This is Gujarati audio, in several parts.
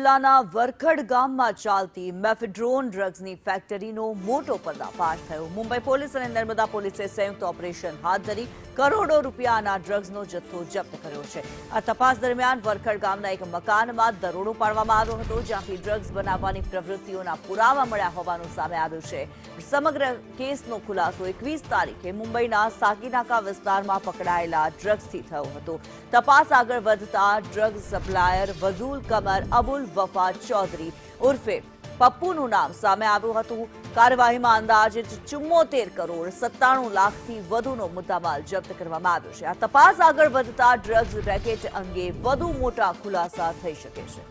જિલ્લાના વરખડ ગામમાં ચાલતી મેફેડ્રોન ડ્રગ્સની ફેક્ટરીનો મોટો પર્દાફાશ થયો। મુંબઈ પોલીસ અને નર્મદા પોલીસે સંયુક્ત ઓપરેશન હાથ ધરી કરોડો રૂપિયાના ડ્રગ્સનો જથ્થો જપ્ત કર્યો છે। આ તપાસ દરમિયાન વરખડ ગામના એક મકાનમાં દરોડો પાડવામાં આવ્યો હતો, જ્યાંથી ડ્રગ્સ બનાવવાની પ્રવૃત્તિઓના પુરાવા મળ્યા હોવાનું સામે આવ્યું છે। સમગ્ર કેસનો ખુલાસો 21 તારીખે મુંબઈના સાકીનાકા વિસ્તારમાં પકડાયેલા ડ્રગ્સથી થયો હતો। તપાસ આગળ વધતા ડ્રગ્સ સપ્લાયર વઝુલ કમર અબુલ વફા ચૌધરી ઉર્ફે પપ્પુનું નામ સામે આવ્યું હતું। કાર્યવાહીમાં અંદાજે 74 કરોડ 97 લાખથી વધુનો મુદ્દામાલ જપ્ત કરવામાં આવ્યો છે। આ તપાસ આગળ વધતા ડ્રગ્સ રેકેટ અંગે વધુ મોટા ખુલાસા થઈ શકે છે।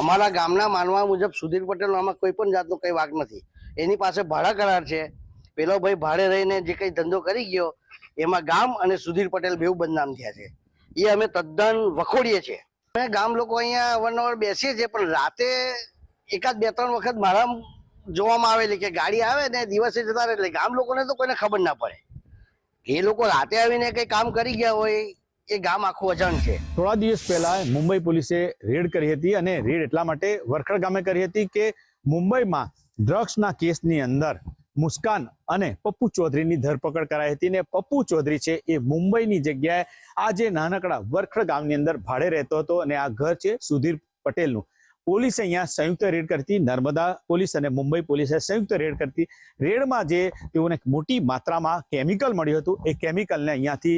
અમારા ગામના માનવા મુજબ સુધીર પટેલ આમાં કોઈ પણ જાતનો કઈ વાક નથી। એની પાસે ભાડા કરાર છે। પેલો ભાઈ ભાડે રહીને જે કઈ ધંધો કરી ગયો એમાં ગામ અને સુધીર પટેલ બેઉ બદનામ થયા છે। એ અમે તદ્દન વખોડીએ છીએ। અમે ગામ લોકો અહીંયા અવારનવાર બેસીએ છીએ, પણ રાતે એકાદ 2-3 વખત મારા જોવામાં આવેલી કે ગાડી આવે ને દિવસે જતા રહે, એટલે ગામ લોકોને તો કોઈને ખબર ના પડે। એ લોકો રાતે આવીને કઈ કામ કરી ગયા હોય એ ગામ આખું અજાણ છે। થોડા દિવસ પહેલા મુંબઈ પોલીસે રેડ કરી હતી અને રેડ એટલા માટે વરખડ ગામે કરી હતી કે મુંબઈમાં ડ્રગ્સના કેસની અંદર મુસ્કાન અને પપ્પુ ચૌધરીની ધરપકડ કરાઈ હતી ને પપ્પુ ચૌધરી છે એ મુંબઈની જગ્યાએ આ જે નાનકડા વરખડ ગામની અંદર ભાડે રહેતો હતો અને આ ઘર છે સુધીર પટેલનું। પોલીસે અહીંયા સંયુક્ત રેડ કરતી, નર્મદા પોલીસ અને મુંબઈ પોલીસે સંયુક્ત રેડ કરતી। રેડમાં જે તેઓને મોટી માત્રામાં કેમિકલ મળ્યું હતું, એ કેમિકલને અહીંયાથી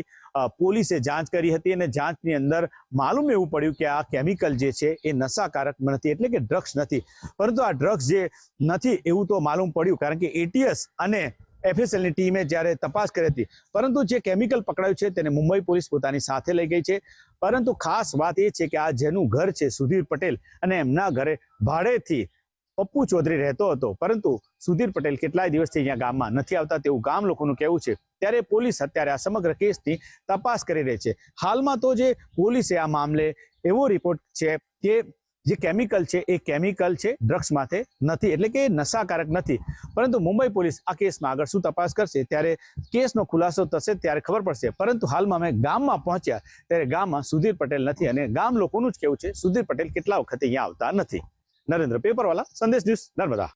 પોલીસે જાંચ કરી હતી અને જાંચની અંદર માલુમ એવું પડ્યું કે આ કેમિકલ જે છે એ નશાકારક નથી, એટલે કે ડ્રગ્સ નથી। પરંતુ આ ડ્રગ્સ જે નથી એવું તો માલુમ પડ્યું, કારણ કે એટીએસ અને એફએસએલની ટીમે જ્યારે તપાસ કરી હતી, પરંતુ જે કેમિકલ પકડાયું છે તેને મુંબઈ પોલીસ પોતાની સાથે લઈ ગઈ છે। પરંતુ ખાસ વાત એ છે કે આ જેનું ઘર છે સુધીર પટેલ અને એમના ઘરે ભાડેથી પપ્પુ ચૌધરી રહેતો હતો, પરંતુ સુધીર પટેલ કેટલાય દિવસથી અહીંયા ગામમાં નથી આવતા તેવું ગામ લોકોનું કહેવું છે। ત્યારે પોલીસ અત્યારે આ સમગ્ર કેસની તપાસ કરી રહી છે। હાલમાં તો જે પોલીસે આ મામલે એવો રિપોર્ટ છે કે જે કેમિકલ છે એ કેમિકલ છે ડ્રગ્સ માટે નથી, એટલે કે નશાકારક નથી। પરંતુ મુંબઈ પોલીસ આ કેસમાં આગળ શું તપાસ કરશે ત્યારે કેસનો ખુલાસો થશે ત્યારે ખબર પડશે। પરંતુ હાલમાં અમે ગામમાં પહોંચ્યા ત્યારે ગામમાં સુધીર પટેલ નથી અને ગામ લોકોનું જ કહેવું છે સુધીર પટેલ કેટલા વખતે અહીંયા આવતા નથી। નરેન્દ્ર પેપરવાલા, સંદેશ ન્યૂઝ, નર્મદા।